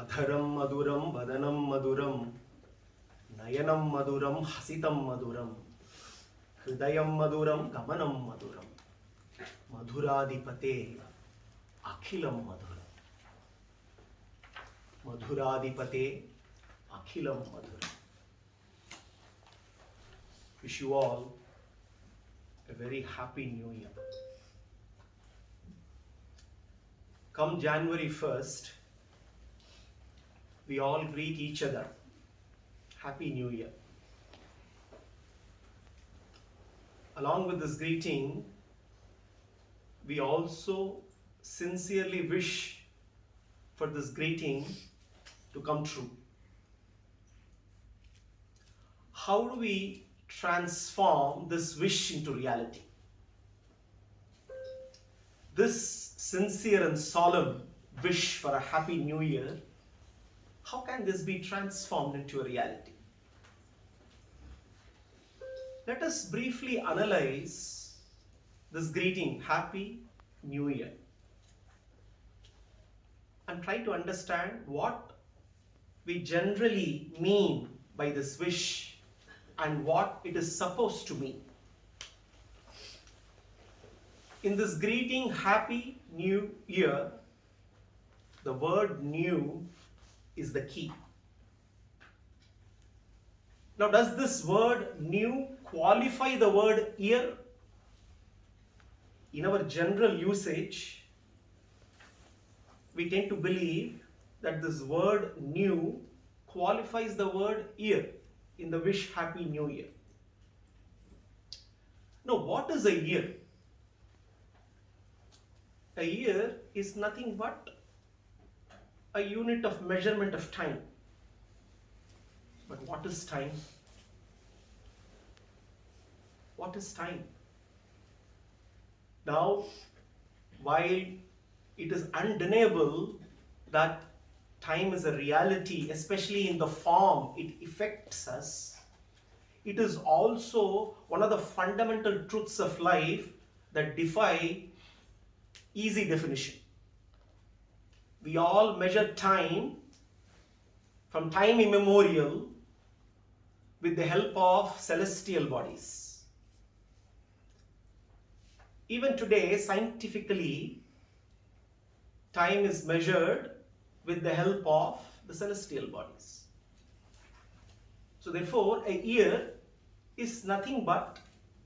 adharam madhuram vadanam madhuram nayanam madhuram hasitam madhuram hridayam madhuram gamanam madhuram madhurādhipater akhilaṃ madhuram madhurādhipater akhilaṃ madhuram. Wish you all a very happy new year. Come January 1st, we all greet each other. Happy New Year. Along with this greeting, we also sincerely wish for this greeting to come true. How do we transform this wish into reality? This sincere and solemn wish for a happy new year, how can this be transformed into a reality? Let us briefly analyze this greeting, Happy New Year, and try to understand what we generally mean by this wish and what it is supposed to mean. In this greeting, Happy New Year, the word new is the key. Now, does this word new qualify the word year? In our general usage, we tend to believe that this word new qualifies the word year in the wish Happy New Year. Now, what is a year? A year is nothing but a unit of measurement of time. But what is time? What is time? Now, while it is undeniable that time is a reality, especially in the form it affects us, it is also one of the fundamental truths of life that defy easy definition. We all measure time from time immemorial with the help of celestial bodies. Even today, scientifically, time is measured with the help of the celestial bodies. So therefore, a year is nothing but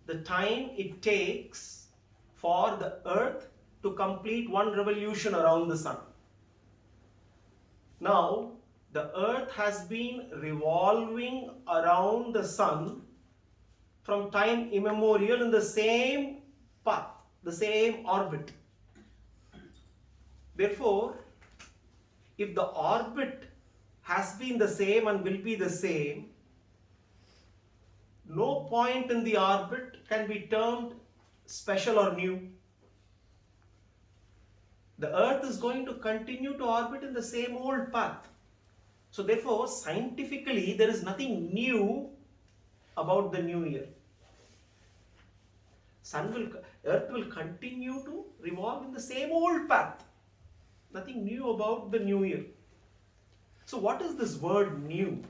the time it takes for the earth to complete one revolution around the sun. Now, the earth has been revolving around the sun from time immemorial in the same path, the same orbit. Therefore, if the orbit has been the same and will be the same, no point in the orbit can be termed special or new. The earth is going to continue to orbit in the same old path. So therefore, scientifically, there is nothing new about the new year. Earth will continue to revolve in the same old path. Nothing new about the new year. So what is this word new?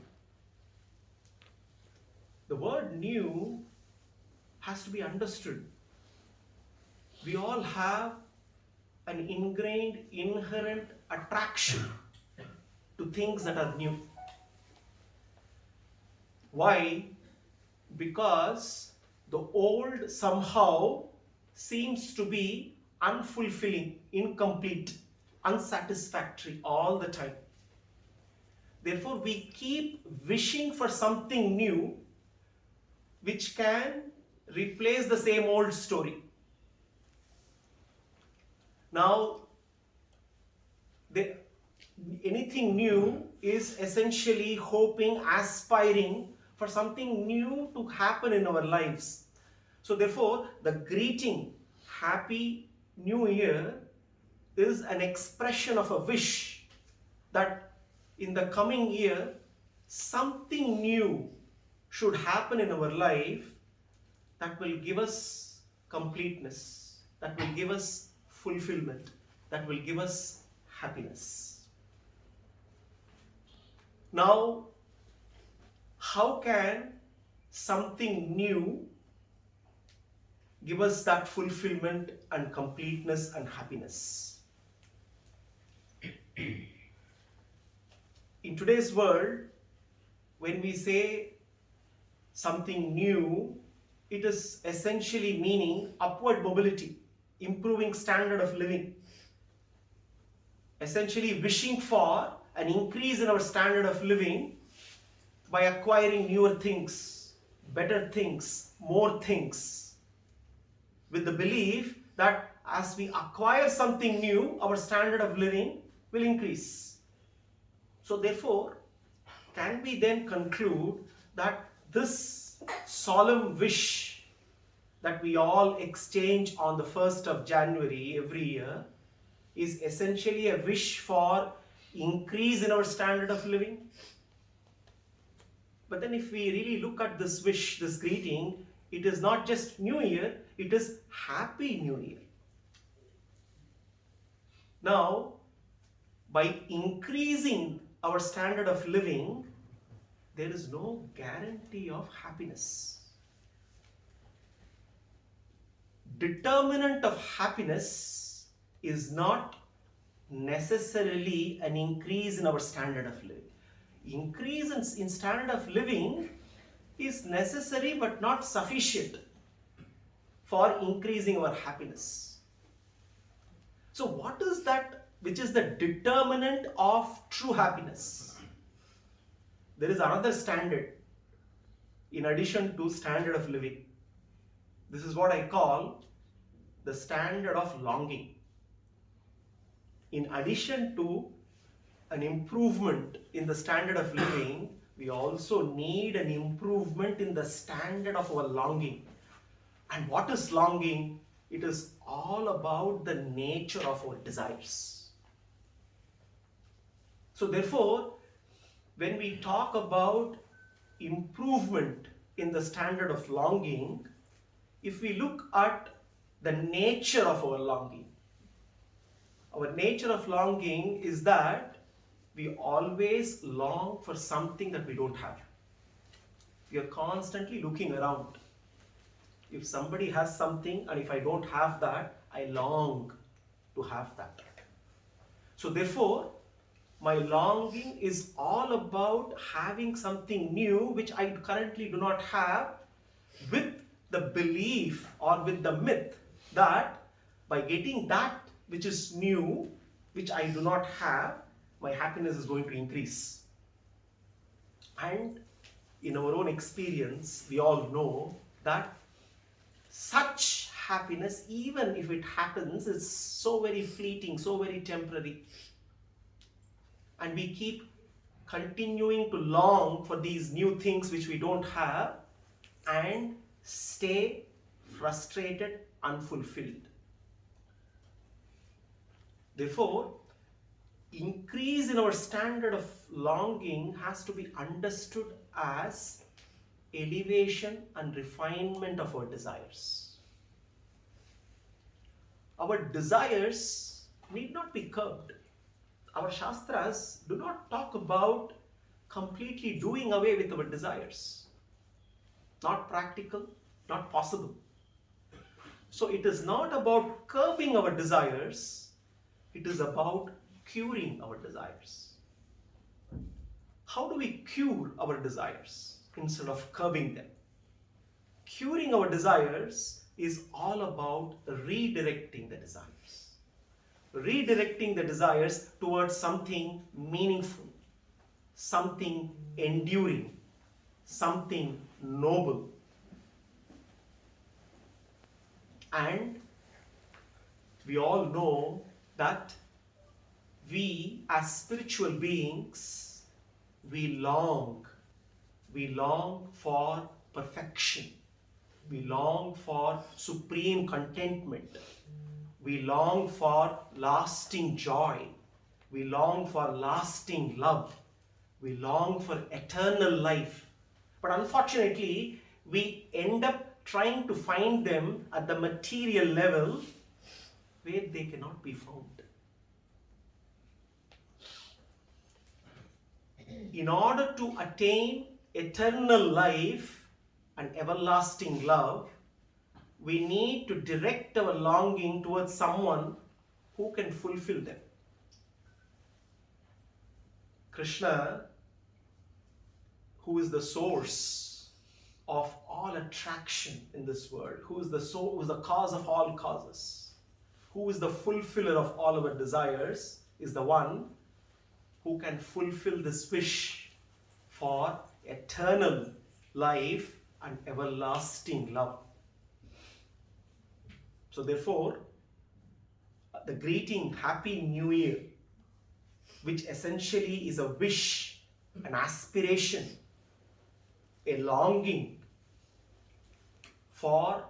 The word new has to be understood. We all have an ingrained, inherent attraction to things that are new. Why? Because the old somehow seems to be unfulfilling, incomplete, unsatisfactory all the time. Therefore, we keep wishing for something new which can replace the same old story. Now, anything new is essentially hoping, aspiring for something new to happen in our lives. So therefore, the greeting, Happy New Year, is an expression of a wish that in the coming year, something new should happen in our life that will give us completeness, that will give us fulfillment, that will give us happiness. Now, how can something new give us that fulfillment and completeness and happiness? In today's world, when we say something new, it is essentially meaning upward mobility, improving standard of living, essentially wishing for an increase in our standard of living by acquiring newer things, better things, more things, with the belief that as we acquire something new, our standard of living will increase. So therefore, can we then conclude that this solemn wish that we all exchange on the 1st of January every year is essentially a wish for increase in our standard of living? But then if we really look at this wish, this greeting, it is not just New Year, it is Happy New Year. Now, by increasing our standard of living, there is no guarantee of happiness. Determinant of happiness is not necessarily an increase in our standard of living. Increase in standard of living is necessary but not sufficient for increasing our happiness. So what is that which is the determinant of true happiness? There is another standard in addition to standard of living. This is what I call the standard of longing. In addition to an improvement in the standard of living, we also need an improvement in the standard of our longing. And what is longing? It is all about the nature of our desires. So therefore, when we talk about improvement in the standard of longing, if we look at the nature of our longing, our nature of longing is that we always long for something that we don't have. We are constantly looking around. If somebody has something and if I don't have that, I long to have that. So therefore, my longing is all about having something new which I currently do not have, with the belief or with the myth that by getting that which is new, which I do not have, my happiness is going to increase. And in our own experience, we all know that such happiness, even if it happens, is so very fleeting, so very temporary. And we keep continuing to long for these new things which we don't have and stay frustrated, unfulfilled. Therefore, increase in our standard of longing has to be understood as elevation and refinement of our desires. Our desires need not be curbed. Our Shastras do not talk about completely doing away with our desires. Not practical, not possible. So it is not about curbing our desires, it is about curing our desires. How do we cure our desires instead of curbing them? Curing our desires is all about redirecting the desires. Redirecting the desires towards something meaningful, something enduring, something noble. And we all know that we as spiritual beings, we long for perfection. We long for supreme contentment. We long for lasting joy. We long for lasting love. We long for eternal life. But unfortunately, we end up trying to find them at the material level where they cannot be found. in order to attain eternal life and everlasting love, we need to direct our longing towards someone who can fulfill them. Krishna, who is the source of all attraction in this world, who is the cause of all causes, who is the fulfiller of all our desires, is the one who can fulfill this wish for eternal life and everlasting love. So therefore, the greeting Happy New Year, which essentially is a wish, an aspiration, a longing for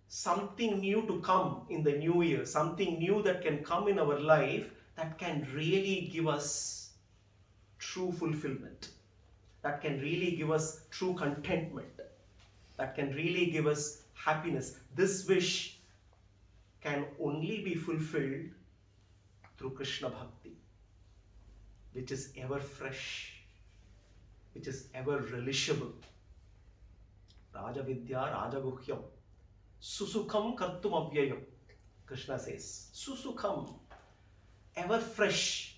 something new to come in the new year, something new that can come in our life that can really give us true fulfillment, that can really give us true contentment, that can really give us happiness. This wish can only be fulfilled through Krishna Bhakti, which is ever fresh, which is ever relishable. Raja Vidya Rajaguhyam Susukham Kartum Avyayam. Krishna says, Susukham, ever fresh.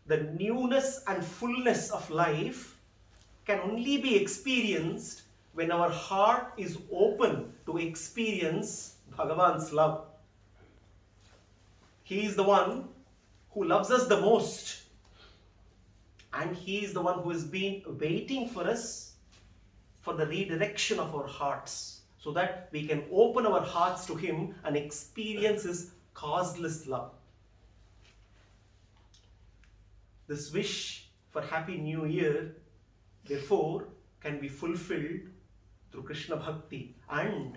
The newness and fullness of life can only be experienced when our heart is open to experience Bhagavan's love. He is the one who loves us the most, and He is the one who has been waiting for us for the redirection of our hearts, so that we can open our hearts to Him and experience His causeless love. This wish for Happy New Year, therefore, can be fulfilled through Krishna Bhakti, and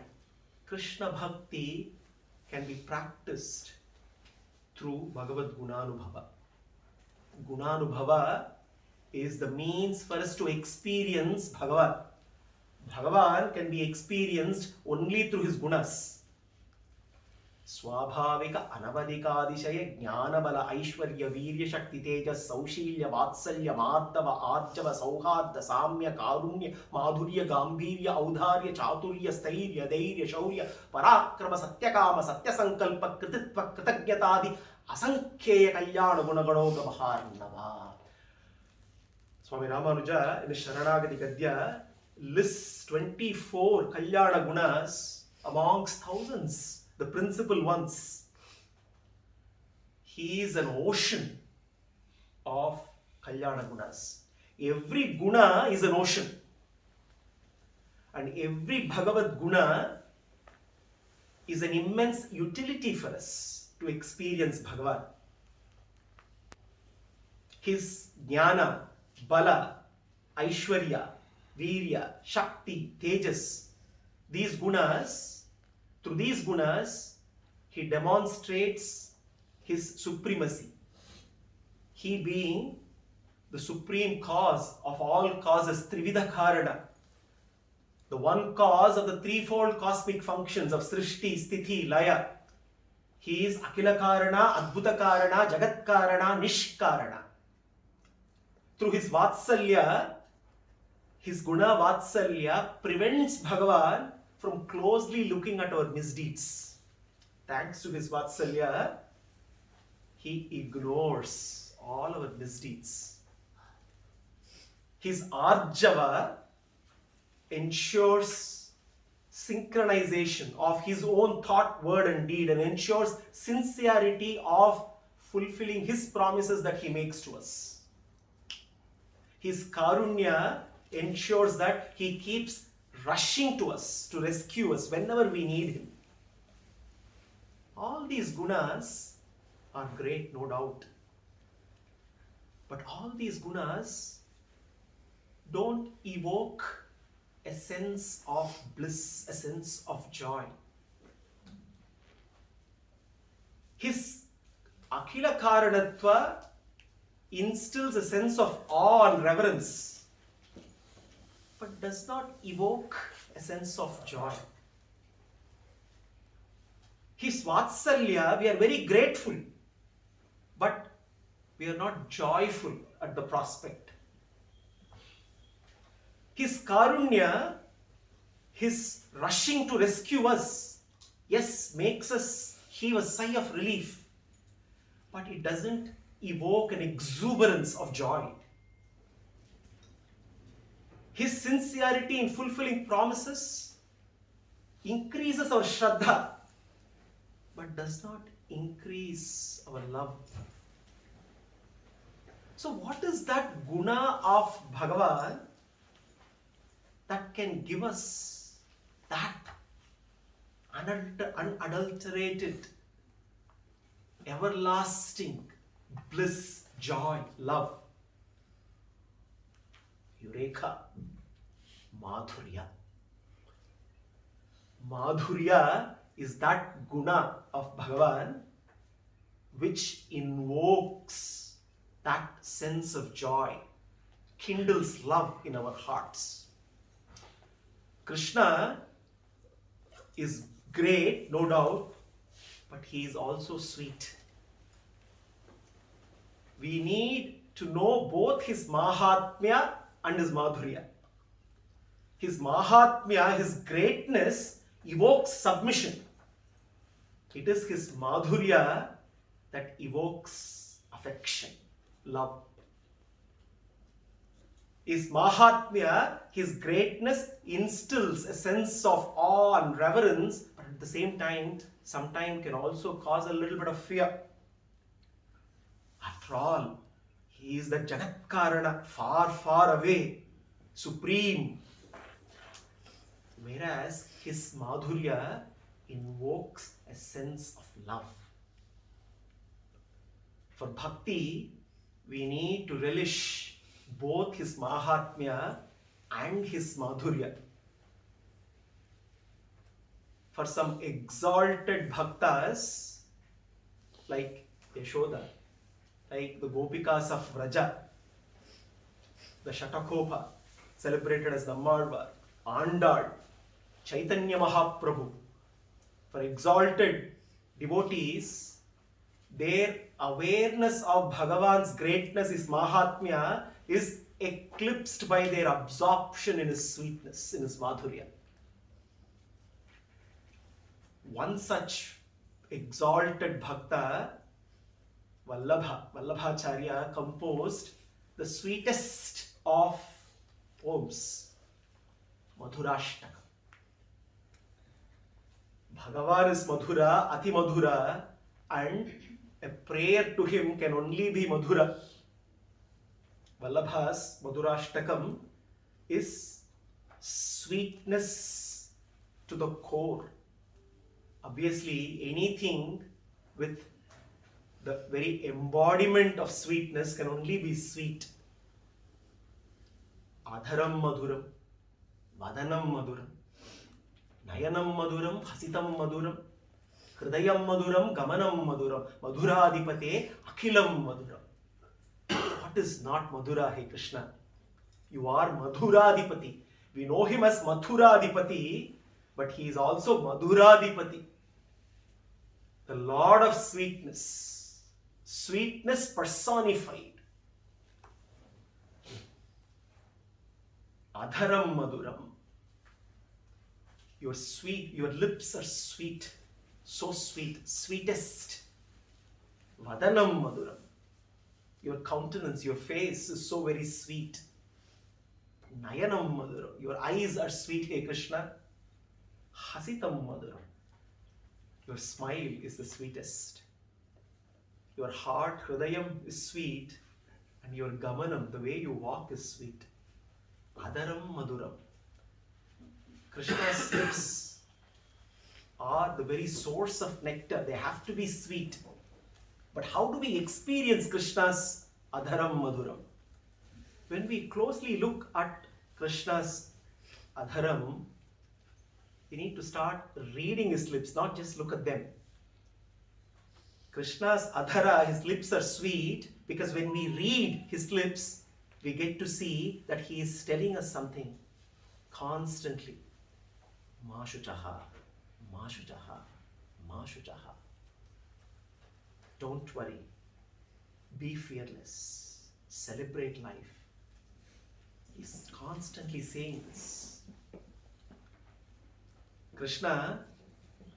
Krishna Bhakti can be practiced through Bhagavad Gunanubhava. Gunanubhava is the means for us to experience Bhagavan. Bhagavan can be experienced only through his gunas. Swabhavika anavadikadishaya jnanabala aishwarya virya shakti tejas saushilya vatsalya madhava arjava sauhadda samya karunya madhurya gambhirya audharya chaturya stairya dhairya shaurya parakrama satyakama satyasankalpa krititva kritagnyatadi asankheya kalyana gunaganoga maharnava. Swami Ramanuja in the Sharanagati Gadya lists 24 Kalyana Gunas amongst thousands, the principal ones. He is an ocean of Kalyana Gunas. Every guna is an ocean. And every Bhagavad Guna is an immense utility for us to experience Bhagavan. His jnana, bala, aishwarya, virya, shakti, tejas, these gunas, through these gunas, he demonstrates his supremacy. He being the supreme cause of all causes, Trividha Karana, the one cause of the threefold cosmic functions of Srishti, Sthiti, Laya. He is Akila Karana, Adbhuta Karana, Jagat Karana, Nishkarana. Through his Vatsalya, his Guna Vatsalya prevents Bhagavan from closely looking at our misdeeds. Thanks to his Vatsalya, he ignores all our misdeeds. His Arjava ensures synchronization of his own thought, word and deed, and ensures sincerity of fulfilling his promises that he makes to us. His Karunya ensures that he keeps rushing to us to rescue us whenever we need him. All these gunas are great, no doubt. But all these gunas don't evoke a sense of bliss, a sense of joy. His Akhila Karanatva instills a sense of awe and reverence, but does not evoke a sense of joy. His Vatsalya, we are very grateful, but We are not joyful at the prospect. His karunya, his rushing to rescue us, yes, makes us heave a sigh of relief, but it doesn't evoke an exuberance of joy. His sincerity in fulfilling promises increases our shraddha, but does not increase our love. So what is that guna of Bhagavan that can give us that unadulterated, everlasting bliss, joy, love? Eureka, madhurya. Madhurya is that guna of Bhagavan which invokes that sense of joy, kindles love in our hearts. Krishna is great, no doubt, but he is also sweet. We need to know both his mahatmya and his madhurya. His mahatmya, his greatness, evokes submission. It is his madhurya that evokes affection, love. His mahatmya, his greatness, instills a sense of awe and reverence, but at the same time, sometimes can also cause a little bit of fear. After all, he is the Jagat Karana, far, far away, supreme. Whereas his madhurya invokes a sense of love. For bhakti, we need to relish both his mahatmya and his madhurya. For some exalted bhaktas, like Yashoda, like the Gopikas of Vraja, the Shatakopa, celebrated as Nammalvar, Andal, Chaitanya Mahaprabhu, for exalted devotees, their awareness of Bhagavan's greatness, his mahatmya, is eclipsed by their absorption in his sweetness, in his madhurya. One such exalted bhakta, Vallabhacharya, composed the sweetest of poems, Madhurāstakam. Bhagavan is Madhura, Ati Madhura, and a prayer to him can only be Madhura. Vallabha's Madhurāstakam is sweetness to the core. Obviously, anything with the very embodiment of sweetness can only be sweet. Adharam madhuram, vadanam madhuram, nayanam madhuram, hasitam madhuram, hridayam madhuram, gamanam madhuram, madhurādhipater, akhilaṃ madhuram. What is not Madhura, Hey Krishna? You are Madhurādhipati. We know him as Mathurādhipati, but he is also Madhurādhipati, the Lord of sweetness, sweetness personified. Adharam madhuram. Your sweet, your lips are sweet, so sweet, sweetest. Vadanam madhuram. Your countenance, your face is so very sweet. Nayanam madhuram. Your eyes are sweet, Hey Krishna. Hasitam madhuram. Your smile is the sweetest. Your heart, hridayam, is sweet, and your gamanam, the way you walk, is sweet. Adaram madhuram. Krishna's lips are the very source of nectar. They have to be sweet. But how do we experience Krishna's adharam madhuram? When we closely look at Krishna's adharam, we need to start reading his lips, not just look at them. Krishna's adhara, his lips are sweet because when we read his lips, we get to see that he is telling us something constantly. Mashuchaha, Mashuchaha, Mashuchaha. Don't worry. Be fearless. Celebrate life. He's constantly saying this. Krishna,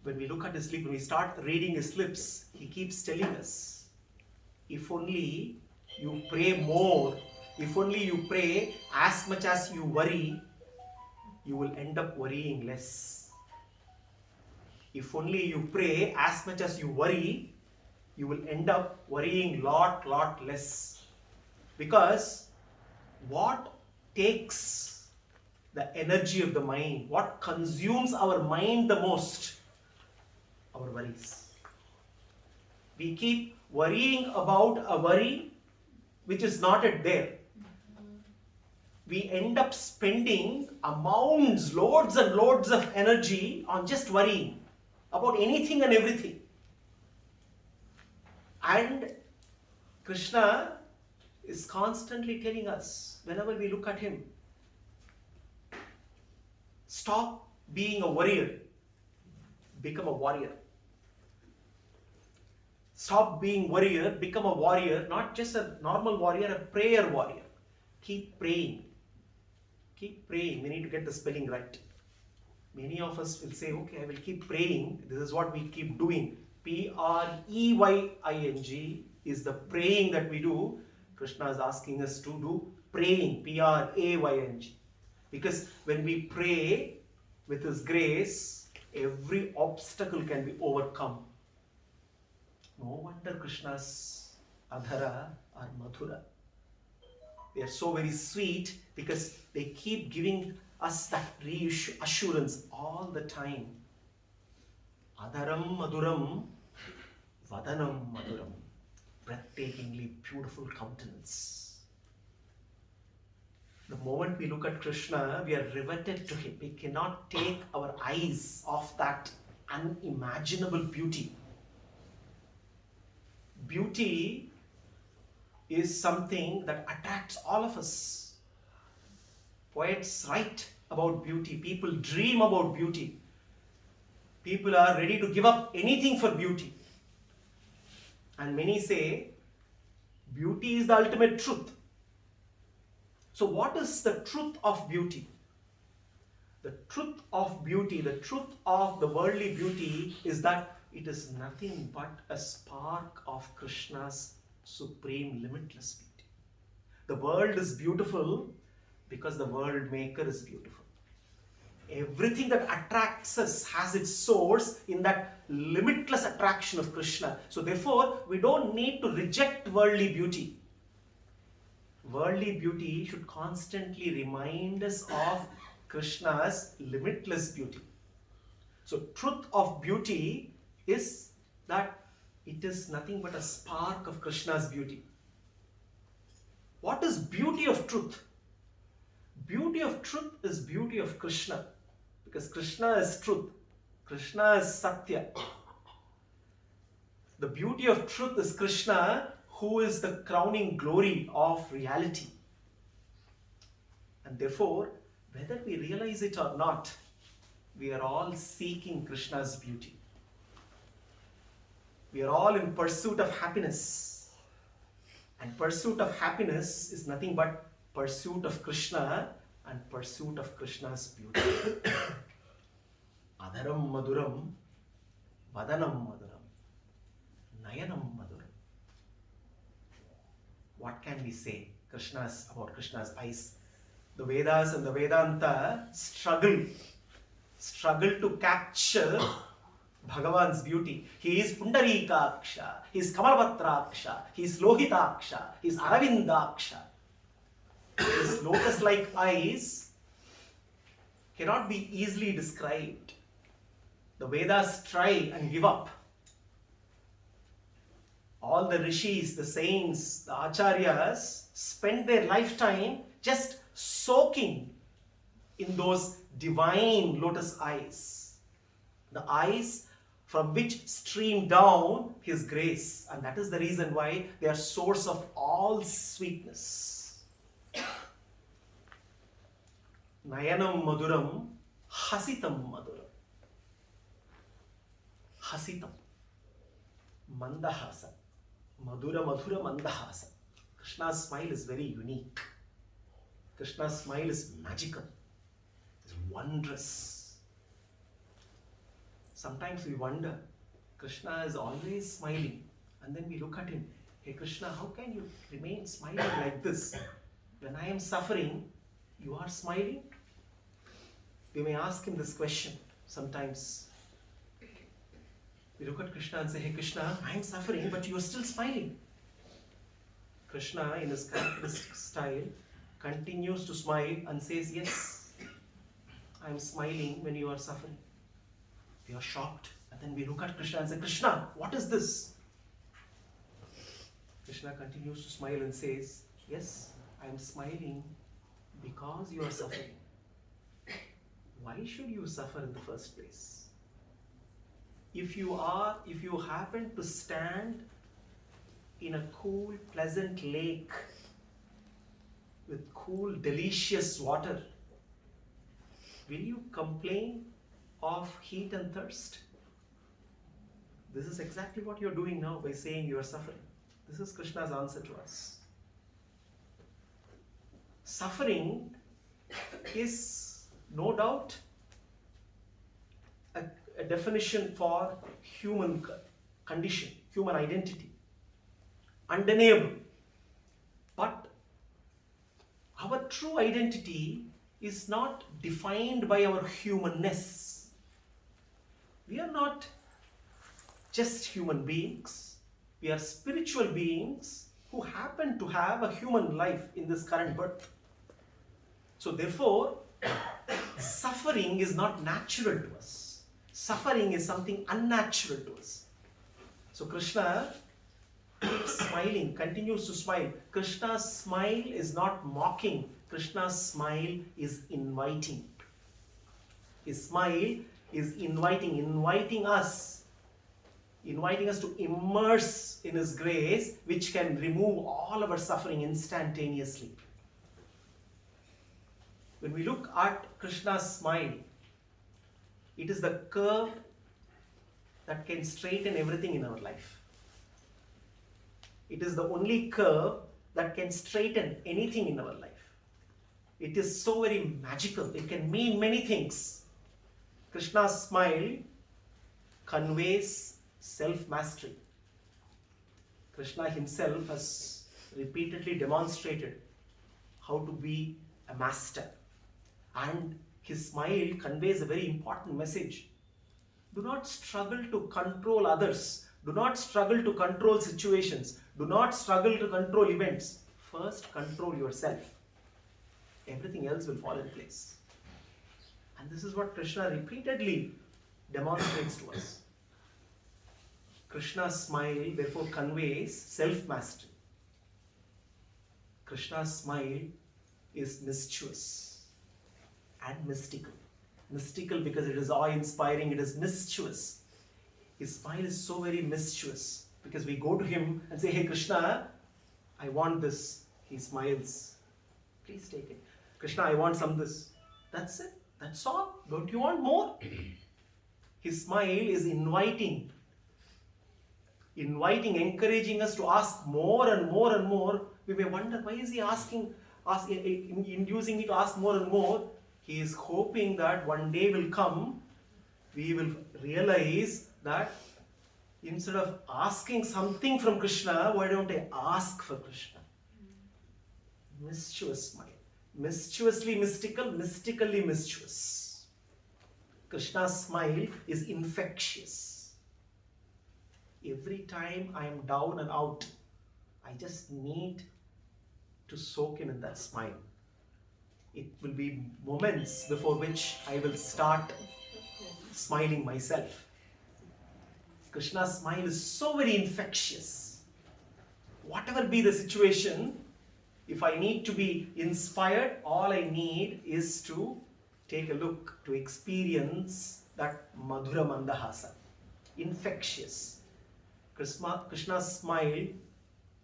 when we look at his lips, when we start reading his lips, he keeps telling us, if only you pray more, if only you pray as much as you worry, you will end up worrying less. If only you pray as much as you worry, you will end up worrying lot less. Because what takes the energy of the mind, what consumes our mind the most? Our worries. We keep worrying about a worry which is not yet there. We end up spending amounts, loads and loads of energy on just worrying about anything and everything. And Krishna is constantly telling us, whenever we look at him, stop being a warrior, become a warrior. Stop being warrior, become a warrior, not just a normal warrior, a prayer warrior. Keep praying. Keep praying. We need to get the spelling right. Many of us will say, okay, I will keep praying. This is what we keep doing. Preying is the praying that we do. Krishna is asking us to do praying. Praying. Because when we pray with his grace, every obstacle can be overcome. No wonder Krishna's adhara are madhura. They are so very sweet because they keep giving us that reassurance all the time. Adharam madhuram, vadanam madhuram. Breathtakingly beautiful countenance. The moment we look at Krishna, we are riveted to him. We cannot take our eyes off that unimaginable beauty. Beauty is something that attracts all of us. Poets write about beauty. People dream about beauty. People are ready to give up anything for beauty. And many say, beauty is the ultimate truth. So what is the truth of beauty? The truth of beauty, the truth of the worldly beauty is that it is nothing but a spark of Krishna's supreme limitless beauty. The world is beautiful because the world maker is beautiful. Everything that attracts us has its source in that limitless attraction of Krishna. So therefore, we don't need to reject worldly beauty. Worldly beauty should constantly remind us of Krishna's limitless beauty. So truth of beauty is that it is nothing but a spark of Krishna's beauty. What is beauty of truth? Beauty of truth is beauty of Krishna. Because Krishna is truth. Krishna is Satya. The beauty of truth is Krishna, who is the crowning glory of reality. And therefore, whether we realize it or not, we are all seeking Krishna's beauty. We are all in pursuit of happiness. And pursuit of happiness is nothing but pursuit of Krishna and pursuit of Krishna's beauty. Adharam madhuram, vadanam madhuram, nayanam madhuram. What can we say about Krishna's eyes? The Vedas and the Vedanta struggle to capture Bhagavan's beauty. He is Pundarikaksha, he is Kamalpatraksha, he is Lohitaksha, he is Aravindaksha. His lotus-like eyes cannot be easily described. The Vedas try and give up. All the rishis, the saints, the acharyas spend their lifetime just soaking in those divine lotus eyes. The eyes from which stream down his grace. And that is the reason why they are source of all sweetness. Nayanam madhuram, hasitam madhuram. Hasitam, mandahasa. madhura mandahasa. Krishna's smile is very unique. Krishna's smile is magical. It's wondrous. Sometimes we wonder, Krishna is always smiling. And then we look at him. Hey Krishna, how can you remain smiling like this? When I am suffering, you are smiling? We may ask him this question sometimes. We look at Krishna and say, hey Krishna, I am suffering, but you are still smiling. Krishna, in his characteristic style, continues to smile and says, yes, I am smiling when you are suffering. We are shocked. And then we look at Krishna and say, Krishna, what is this? Krishna continues to smile and says, yes, I am smiling because you are suffering. Why should you suffer in the first place? If you happen to stand in a cool, pleasant lake with cool, delicious water, will you complain of heat and thirst? This is exactly what you're doing now by saying you are suffering. This is Krishna's answer to us. Suffering is no doubt a definition for human condition, human identity. Undeniable. But our true identity is not defined by our humanness. We are not just human beings. We are spiritual beings who happen to have a human life in this current birth. So therefore, suffering is not natural to us. Suffering is something unnatural to us. So Krishna keeps smiling, continues to smile. Krishna's smile is not mocking. Krishna's smile is inviting. His smile is inviting us to immerse in His grace, which can remove all our suffering instantaneously. When we look at Krishna's smile, it is the curve that can straighten everything in our life. It is the only curve that can straighten anything in our life. It is so very magical. It can mean many things. Krishna's smile conveys self-mastery. Krishna himself has repeatedly demonstrated how to be a master. And his smile conveys a very important message. Do not struggle to control others. Do not struggle to control situations. Do not struggle to control events. First, control yourself. Everything else will fall in place. And this is what Krishna repeatedly demonstrates to us. Krishna's smile therefore conveys self-mastery. Krishna's smile is mischievous and mystical. Mystical because it is awe-inspiring, it is mischievous. His smile is so very mischievous because we go to him and say, hey Krishna, I want this. He smiles. Please take it. Krishna, I want some this. That's it. That's all. Don't you want more? His smile is inviting, encouraging us to ask more and more and more. We may wonder, why is he inducing me to ask more and more? He is hoping that one day will come, we will realize that instead of asking something from Krishna, why don't I ask for Krishna? Mischievous smile. Mischievously mystical, mystically mischievous. Krishna's smile is infectious. Every time I am down and out, I just need to soak in that smile. It will be moments before which I will start smiling myself. Krishna's smile is so very infectious. Whatever be the situation, if I need to be inspired, all I need is to take a look, to experience that madhura mandahasa. Infectious. Krishna's smile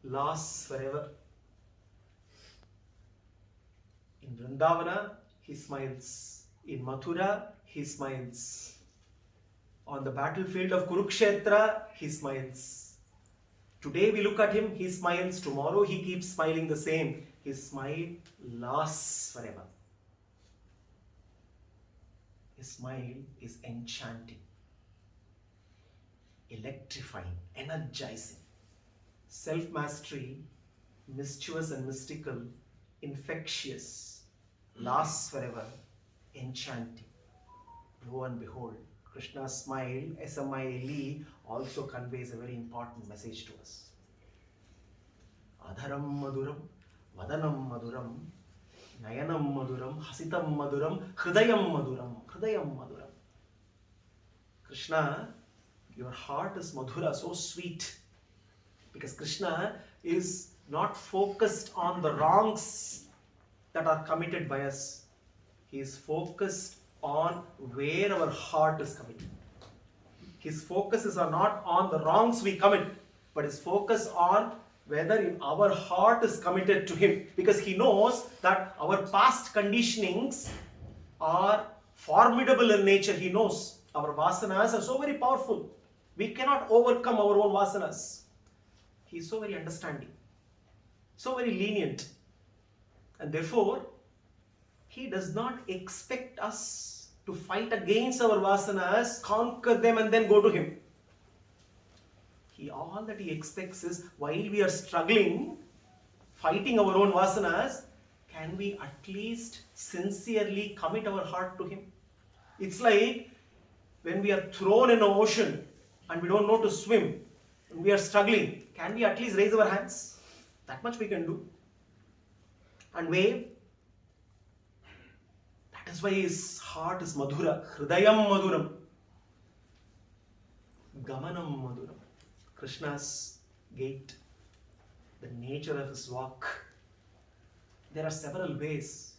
lasts forever. In Vrindavana, he smiles. In Mathura, he smiles. On the battlefield of Kurukshetra, he smiles. Today we look at him, he smiles. Tomorrow he keeps smiling the same. His smile lasts forever. His smile is enchanting, electrifying, energizing. Self-mastery, mischievous and mystical, infectious, lasts forever, enchanting. Lo and behold, Krishna's smile, smile, also conveys a very important message to us. Adharam madhuram, vadanam madhuram, nayanam madhuram, hasitam madhuram, hridayam madhuram, hridayam madhuram. Krishna, your heart is madhura, so sweet. Because Krishna is not focused on the wrongs that are committed by us. He is focused on where our heart is committed. His focus is not on the wrongs we commit, but his focus on whether in our heart is committed to him. Because he knows that our past conditionings are formidable in nature. He knows our vasanas are so very powerful. We cannot overcome our own vasanas. He is so very understanding, so very lenient. And therefore, he does not expect us to fight against our vasanas, conquer them and then go to him. All that he expects is, while we are struggling, fighting our own vasanas, can we at least sincerely commit our heart to him? It's like when we are thrown in an ocean and we don't know to swim, and we are struggling, can we at least raise our hands? That much we can do. And wave. That is why his heart is madhura. Hridayam madhuram. Gamanam madhuram. Krishna's gait, the nature of his walk. There are several ways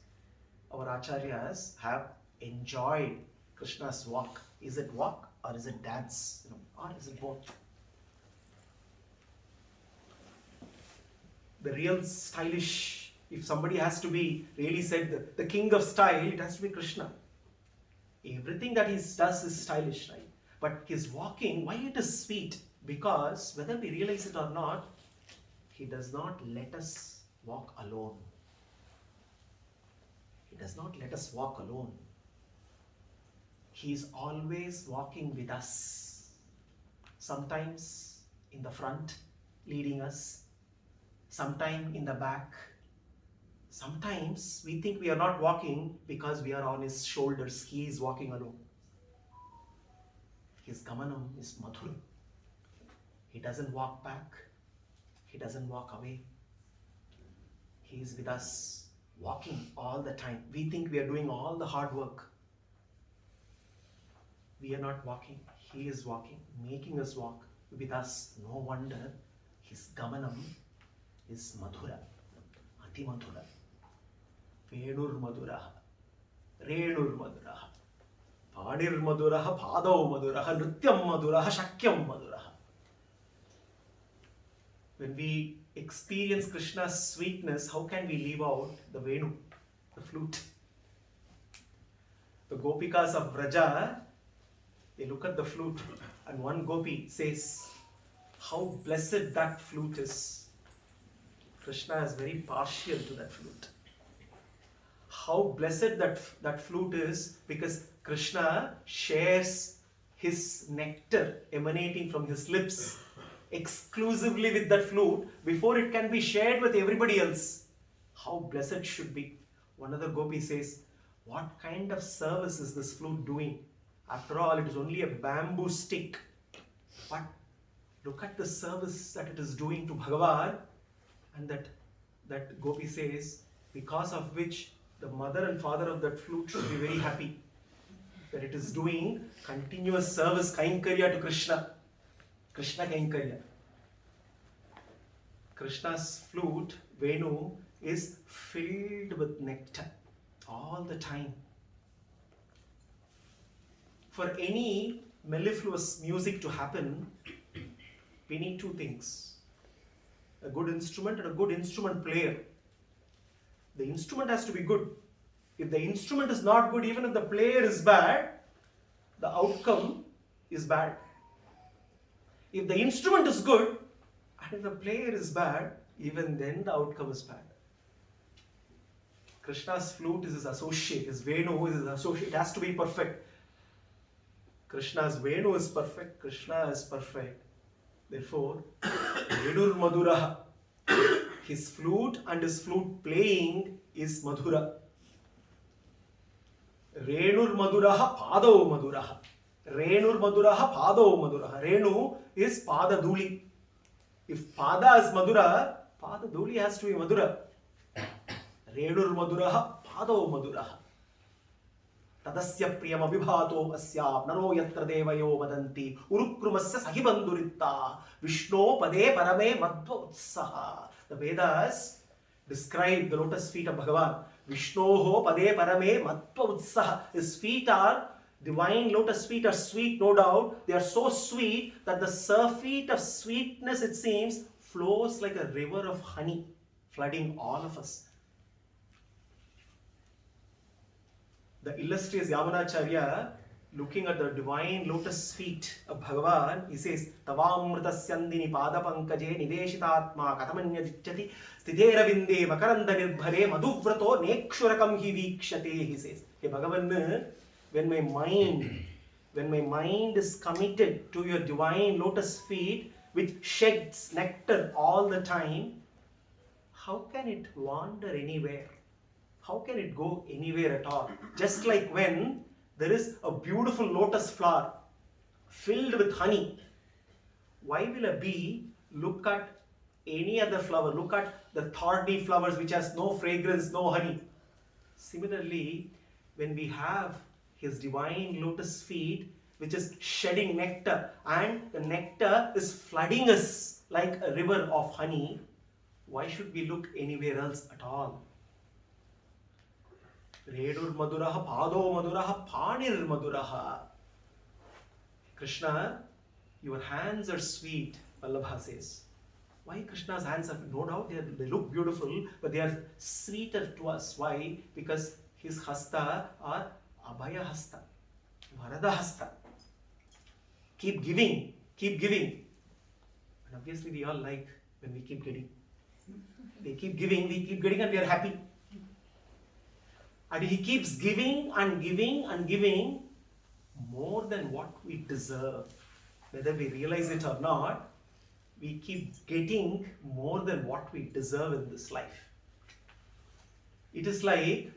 our acharyas have enjoyed Krishna's walk. Is it walk or is it dance? Or is it both? The real stylish, if somebody has to be really said the king of style, it has to be Krishna. Everything that he does is stylish, right? But his walking, why it is sweet? Because whether we realize it or not, he does not let us walk alone. He does not let us walk alone. He is always walking with us. Sometimes in the front, leading us. Sometimes in the back. Sometimes we think we are not walking because we are on his shoulders. He is walking alone. His gamanam is madhuram. He doesn't walk back. He doesn't walk away. He is with us, walking all the time. We think we are doing all the hard work. We are not walking. He is walking, making us walk with us. No wonder his gamanam is madhura, ati madhura. Venur madhuraha, renur madhuraha, panir madhuraha, padau madhuraha, nrityam madhuraha, shakyam madhuraha. When we experience Krishna's sweetness, how can we leave out the Venu, the flute? The Gopikas of Vraja, they look at the flute and one Gopi says, how blessed that flute is. Krishna is very partial to that flute. How blessed that flute is, because Krishna shares his nectar emanating from his lips exclusively with that flute before it can be shared with everybody else. How blessed should be. One other Gopi says, what kind of service is this flute doing? After all, it is only a bamboo stick. But look at the service that it is doing to Bhagavan. And that Gopi says, because of which the mother and father of that flute should be very happy. That it is doing continuous service, Kainkarya to Krishna. Krishna Kainkarya. Krishna's flute, Venu, is filled with nectar all the time. For any mellifluous music to happen, we need two things. A good instrument and a good instrument player. The instrument has to be good. If the instrument is not good, even if the player is bad, the outcome is bad. If the instrument is good And if the player is bad, even then the outcome is bad. Krishna's flute is his associate, his Venu is his associate. It has to be perfect. Krishna's Venu is perfect, Krishna is perfect. Therefore, Venur Madhuraha, his flute and his flute playing is Madhura. Renur Madhuraha Padau Madhuraha. Renur Madhuraha Padau Madhuraha. Renu is Pada Duli. If Pada is Madhura, Pada Duli has to be Madhura. Renur Madhuraha Padau Madhuraha. Tadasya priyam abhibhato asyam naro yatra devayo vadanti urukrumasya sahibanduritta Vishno pade parame madhva utsaha. The Vedas describe the lotus feet of Bhagavan. Vishnoho pade parame madhva utsaha. His feet are, divine lotus feet are sweet, no doubt. They are so sweet that the surfeit of sweetness, it seems, flows like a river of honey, flooding all of us. The illustrious Yamunacharya, looking at the divine lotus feet of Bhagavan, he says, Tavamritasyandini padapankaje niveshitatma katamanya jichyati sthideravinde makaranda nirbhare madhuvrato nekshurakam hi vikshate, he says. Hey Bhagavan, when my mind is committed to your divine lotus feet, which sheds nectar all the time, how can it wander anywhere? How can it go anywhere at all? Just like when there is a beautiful lotus flower filled with honey, why will a bee look at any other flower? Look at the thorny flowers which has no fragrance, no honey. Similarly, when we have his divine lotus feet which is shedding nectar, and the nectar is flooding us like a river of honey, why should we look anywhere else at all? Redur Madhuraha, Pado Madhuraha, Panir Madhuraha. Krishna, your hands are sweet, Vallabha says. Why Krishna's hands are, no doubt they look beautiful, but they are sweeter to us. Why? Because his hasta are Abhaya hasta, Varada hasta. Keep giving, keep giving. And obviously we all like when we keep getting. They keep giving, we keep getting, and we are happy. And he keeps giving and giving and giving more than what we deserve. Whether we realize it or not, we keep getting more than what we deserve in this life. It is like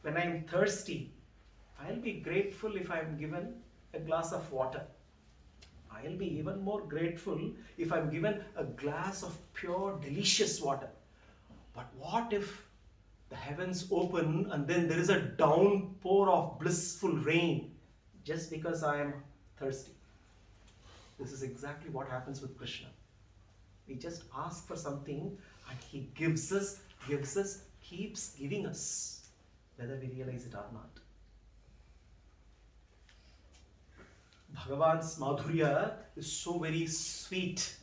when I am thirsty, I'll be grateful if I am given a glass of water. I'll be even more grateful if I'm given a glass of pure, delicious water. But what if the heavens open and then there is a downpour of blissful rain just because I am thirsty? This is exactly what happens with Krishna. We just ask for something and he gives us, keeps giving us, whether we realize it or not. Bhagavan's Madhurya is so very sweet,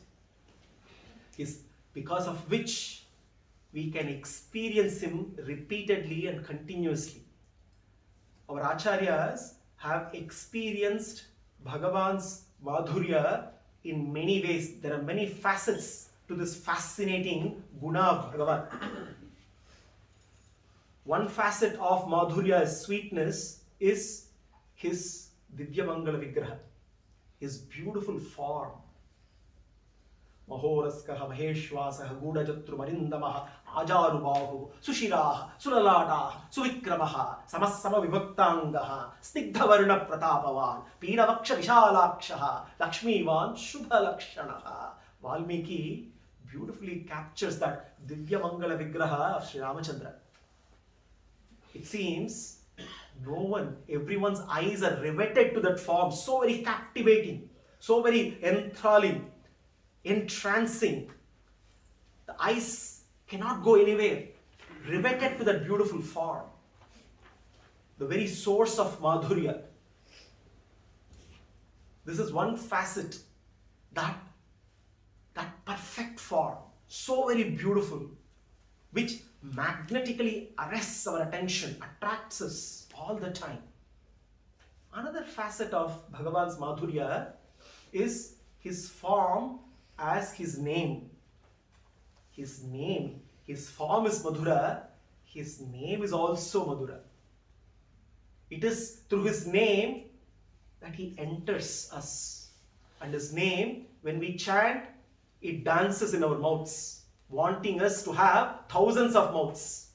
because of which we can experience him repeatedly and continuously. Our Acharyas have experienced Bhagavan's Madhurya in many ways. There are many facets to this fascinating guna of Bhagavan. One facet of Madhurya's sweetness is his Divya Mangala Vigraha, his beautiful form. Mahoraskaha Maheshwasaha Gudajatru Marindamaha Ajarubahu Sushiraha Sulaladaha Suvikramaha Samassama Vibhaktangaha Snigdhavarna Pratapavan Peeravaksha Vishalakshaha Lakshmivan Shubha Lakshanaha. Valmiki beautifully captures that Divya Mangala Vigraha of Sri Ramachandra. It seems everyone's eyes are riveted to that form, so very captivating, so very enthralling, entrancing. The eyes cannot go anywhere, riveted to that beautiful form. The very source of Madhurya. This is one facet, that perfect form, so very beautiful, which magnetically arrests our attention, attracts us all the time. Another facet of Bhagavan's Madhurya is his form as his name. His name, his form is Madhura, his name is also Madhura. It is through his name that he enters us. And his name, when we chant, it dances in our mouths, wanting us to have thousands of mouths.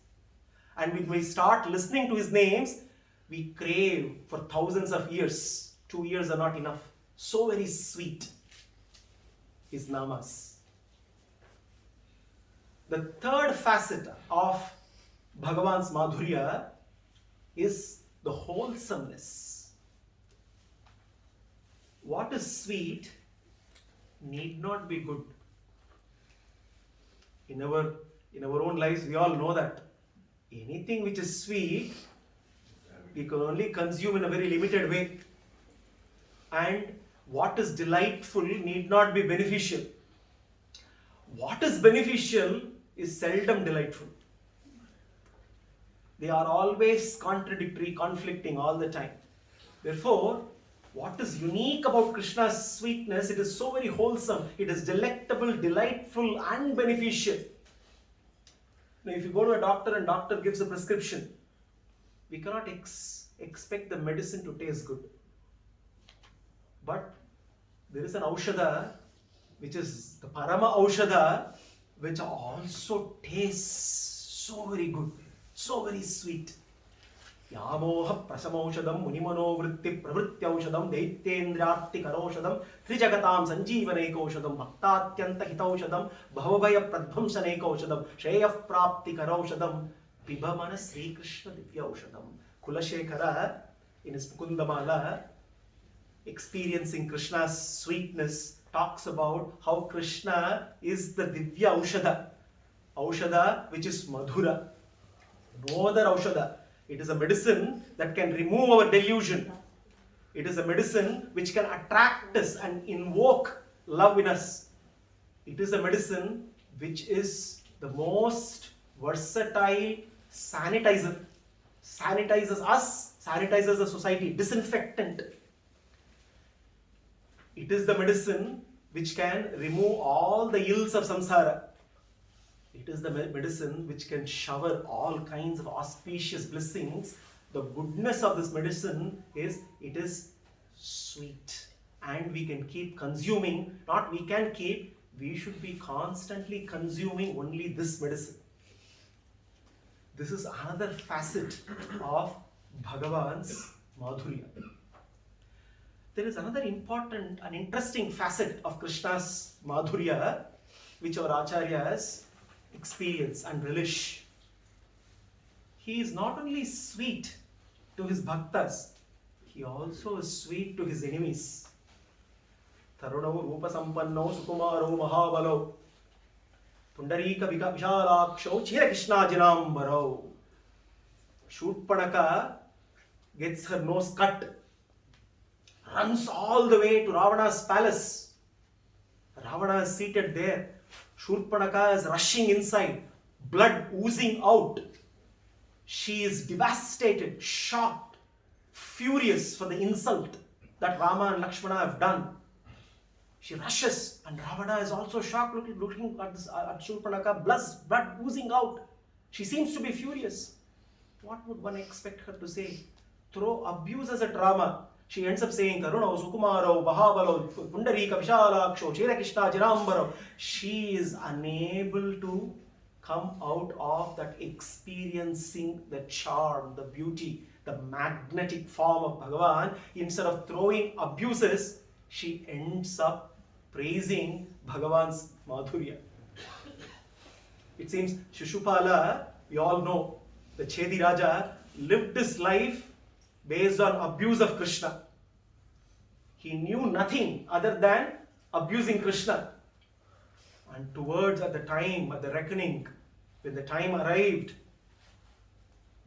And when we start listening to his names, we crave for thousands of years. 2 years are not enough. So very sweet, his namas. The third facet of Bhagavan's Madhurya is the wholesomeness. What is sweet need not be good. In our own lives, we all know that anything which is sweet, we can only consume in a very limited way. And what is delightful need not be beneficial. What is beneficial is seldom delightful. They are always contradictory, conflicting all the time. Therefore, what is unique about Krishna's sweetness, it is so very wholesome. It is delectable, delightful and beneficial. Now, if you go to a doctor and doctor gives a prescription, we cannot expect the medicine to taste good. But there is an aushadha, which is the Parama Aushadha, which also tastes so very good, so very sweet. Yamoha prasamaushadam munimano vritti pravrityaushadam daityendryarti karoshadam trijagatam sanjeevanekaushadam bhaktatyanta hitaushadam bhavabhaya pradhamsanekaushadam shreyah prapti karoshadam pibamana Sri Krishna divyaushadam. Kulashekara, in his Mukundamala, experiencing Krishna's sweetness, talks about how Krishna is the Divya Aushadha. Aushadha which is Madhura. No other Aushadha. It is a medicine that can remove our delusion. It is a medicine which can attract us and invoke love in us. It is a medicine which is the most versatile sanitizer. Sanitizes us, sanitizes the society, disinfectant. It is the medicine which can remove all the ills of samsara. It is the medicine which can shower all kinds of auspicious blessings. The goodness of this medicine is, it is sweet. And we can keep consuming, not we can keep, we should be constantly consuming only this medicine. This is another facet of Bhagavan's Madhurya. There is another important and interesting facet of Krishna's Madhurya, which our Acharyas experience and relish. He is not only sweet to his bhaktas, he also is sweet to his enemies. Tarunau Rupa Sampannau Sukumaro Mahabalo Pundarika Vishalaksho Chira Krishna Janambarao. Shurpanaka gets her nose cut, runs all the way to Ravana's palace. Ravana is seated there. Shurpanaka is rushing inside, blood oozing out. She is devastated, shocked, furious for the insult that Rama and Lakshmana have done. She rushes, and Ravana is also shocked, looking at Shurpanaka, blood oozing out. She seems to be furious. What would one expect her to say? Throw abuses at Rama. She ends up saying, Karunau, Sukumaro, Bahabalo, Pundarika, Vishalaksho, Chira Krishna, Jirambaro. She is unable to come out of that experiencing the charm, the beauty, the magnetic form of Bhagavan. Instead of throwing abuses, she ends up praising Bhagavan's Madhurya. It seems Shishupala, we all know, the Chedi Raja, lived his life based on abuse of Krishna. He knew nothing other than abusing Krishna. And towards at the reckoning, when the time arrived,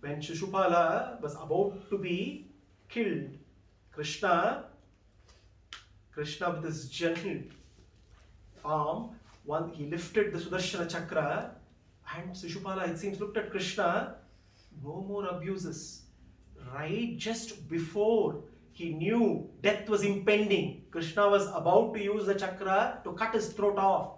when Shishupala was about to be killed, Krishna with his gentle arm, he lifted the Sudarsan Chakra, and Shishupala, it seems, looked at Krishna, no more abuses. Right just before he knew death was impending. Krishna was about to use the chakra to cut his throat off.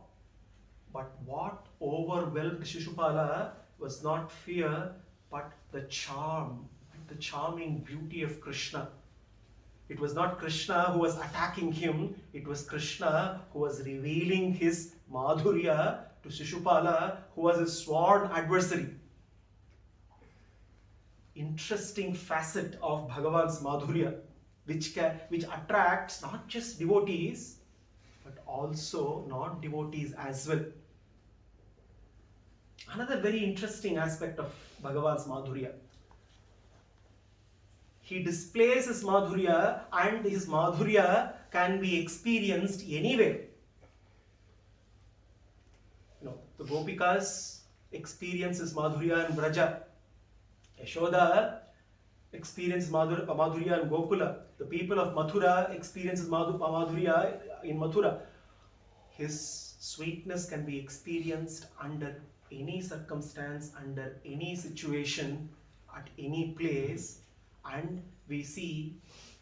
But what overwhelmed Shishupala was not fear, but the charm, the charming beauty of Krishna. It was not Krishna who was attacking him, it was Krishna who was revealing his madhurya to Shishupala, who was his sworn adversary. Interesting facet of Bhagavan's madhurya, which attracts not just devotees, but also non-devotees as well. Another very interesting aspect of Bhagavan's madhurya. He displays his madhurya, and his madhurya can be experienced anywhere. The Gopikas experience his madhurya in Vraja. Yashoda experiences madhurya in Gokula. The people of Mathura experiences madhurya in Mathura. His sweetness can be experienced under any circumstance, under any situation, at any place. And we see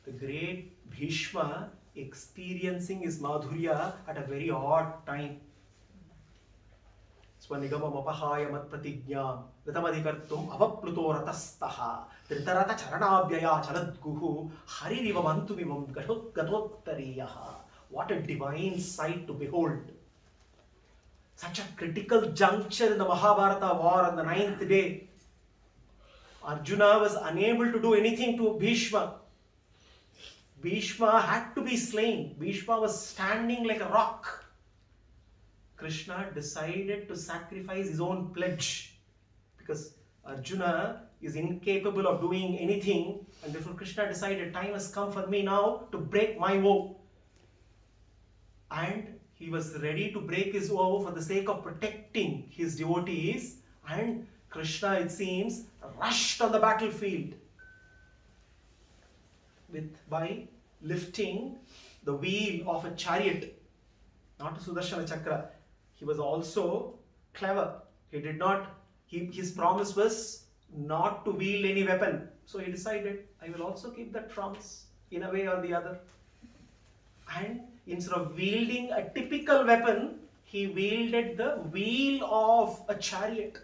the great Bhishma experiencing his madhurya at a very odd time. Swanigamam apahaya mat pratignyam ritamadhikartum avapluto ratastaha tritarata charanabhyaya chaladguhu haririva mantumimam gatotariyaha. What a divine sight to behold. Such a critical juncture in the Mahabharata war on the 9th day. Arjuna was unable to do anything to Bhishma. Bhishma had to be slain. Bhishma was standing like a rock. Krishna decided to sacrifice his own pledge because Arjuna is incapable of doing anything, and therefore Krishna decided time has come for me now to break my vow. And he was ready to break his vow for the sake of protecting his devotees, and Krishna, it seems, rushed on the battlefield by lifting the wheel of a chariot, not a Sudarshana Chakra. He was also clever. His promise was not to wield any weapon. So he decided, I will also keep that promise in a way or the other. And instead of wielding a typical weapon, he wielded the wheel of a chariot.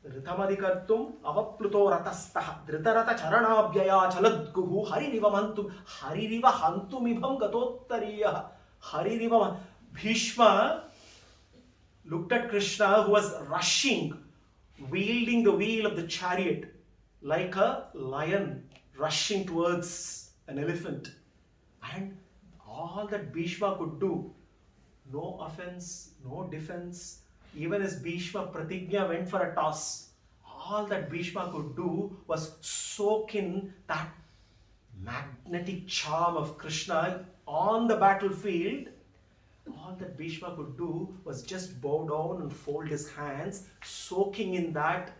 Ritamadhikartum avapluto ratastaha dhritarata charanabhyaya chaladguhu haririva hantumibham gatottariyah. Haririva. Bhishma looked at Krishna, who was rushing, wielding the wheel of the chariot like a lion rushing towards an elephant. And all that Bhishma could do, no offense, no defense, even as Bhishma Pratignya went for a toss, all that Bhishma could do was soak in that magnetic charm of Krishna on the battlefield. All that Bhishma could do was just bow down and fold his hands, soaking in that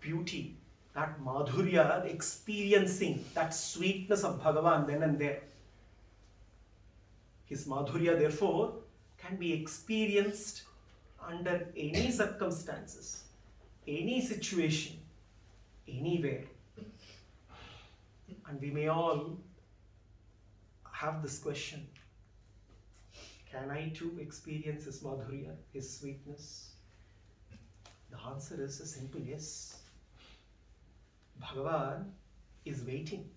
beauty, that madhurya, experiencing that sweetness of Bhagavan then and there. His madhurya, therefore, can be experienced under any circumstances, any situation, anywhere. And we may all have this question: can I too experience his madhurya, his sweetness? The answer is a simple yes. Bhagavan is waiting.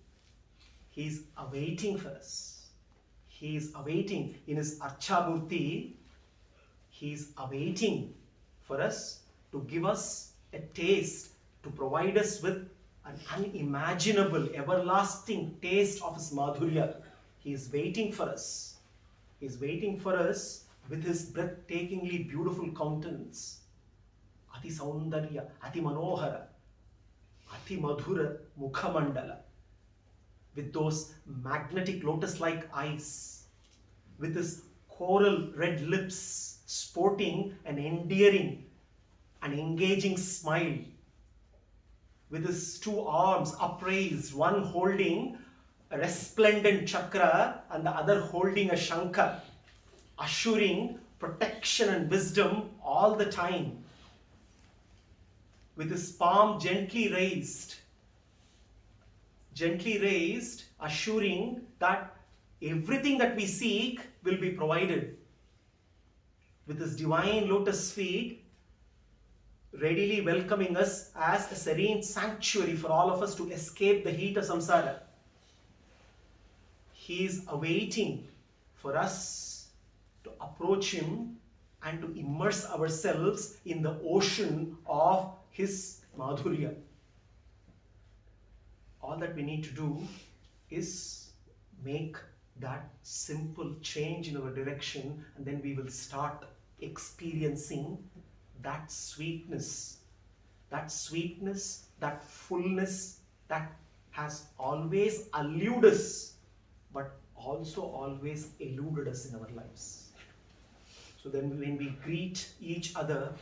He is awaiting for us. He is awaiting in his Archamurti. He is awaiting for us to give us a taste, to provide us with an unimaginable, everlasting taste of his madhurya. He is waiting for us. He is waiting for us with his breathtakingly beautiful countenance. Ati saundarya, ati manohara, ati madhura mukhamandala. With those magnetic lotus-like eyes, with his coral red lips sporting an endearing and engaging smile, with his two arms upraised, one holding a resplendent chakra and the other holding a shankha, assuring protection and wisdom all the time. With his palm gently raised, gently raised, assuring that everything that we seek will be provided. With his divine lotus feet, readily welcoming us as a serene sanctuary for all of us to escape the heat of samsara. He is awaiting for us to approach him and to immerse ourselves in the ocean of his madhurya. All that we need to do is make that simple change in our direction, and then we will start experiencing that sweetness, that fullness that has always eluded us, but also always eluded us in our lives. So then when we greet each other,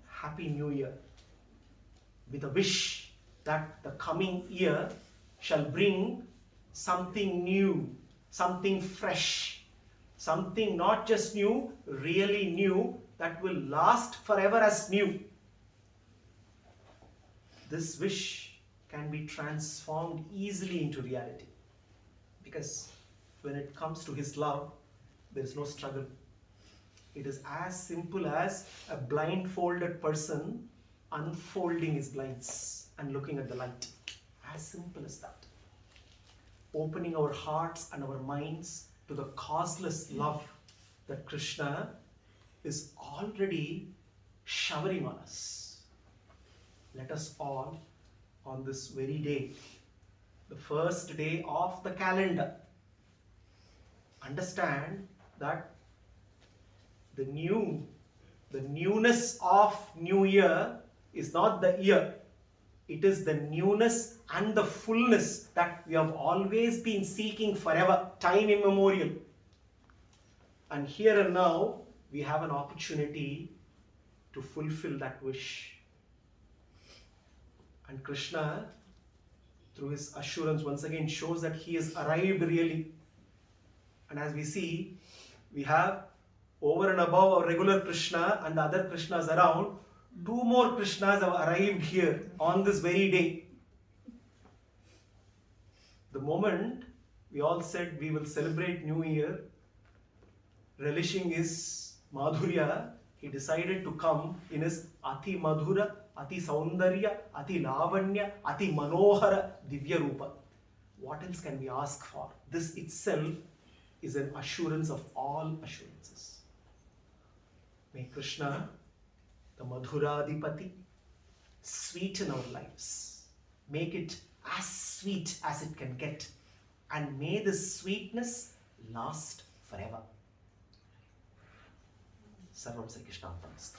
Happy New Year, with a wish that the coming year shall bring something new, something fresh, something not just new, really new, that will last forever as new. This wish can be transformed easily into reality, because when it comes to his love, there is no struggle. It is as simple as a blindfolded person unfolding his blinds and looking at the light. As simple as that. Opening our hearts and our minds to the causeless love that Krishna is already showering on us. Let us all, on this very day, the first day of the calendar, understand that the newness of New Year is not the year. It is the newness and the fullness that we have always been seeking forever, time immemorial. And here and now, we have an opportunity to fulfill that wish. And Krishna, through his assurance, once again shows that he has arrived really. And as we see, we have over and above our regular Krishna and the other Krishnas around, 2 more Krishnas have arrived here on this very day. The moment we all said we will celebrate New Year, relishing his madhurya, he decided to come in his ati madhura, ati saundarya, ati lavanya, ati manohara divya rupa. What else can we ask for? This itself is an assurance of all assurances. May Krishna, the madhurādhipater, sweeten our lives. Make it as sweet as it can get. And may this sweetness last forever. Sarvam Sri Krishna Arpanamastu.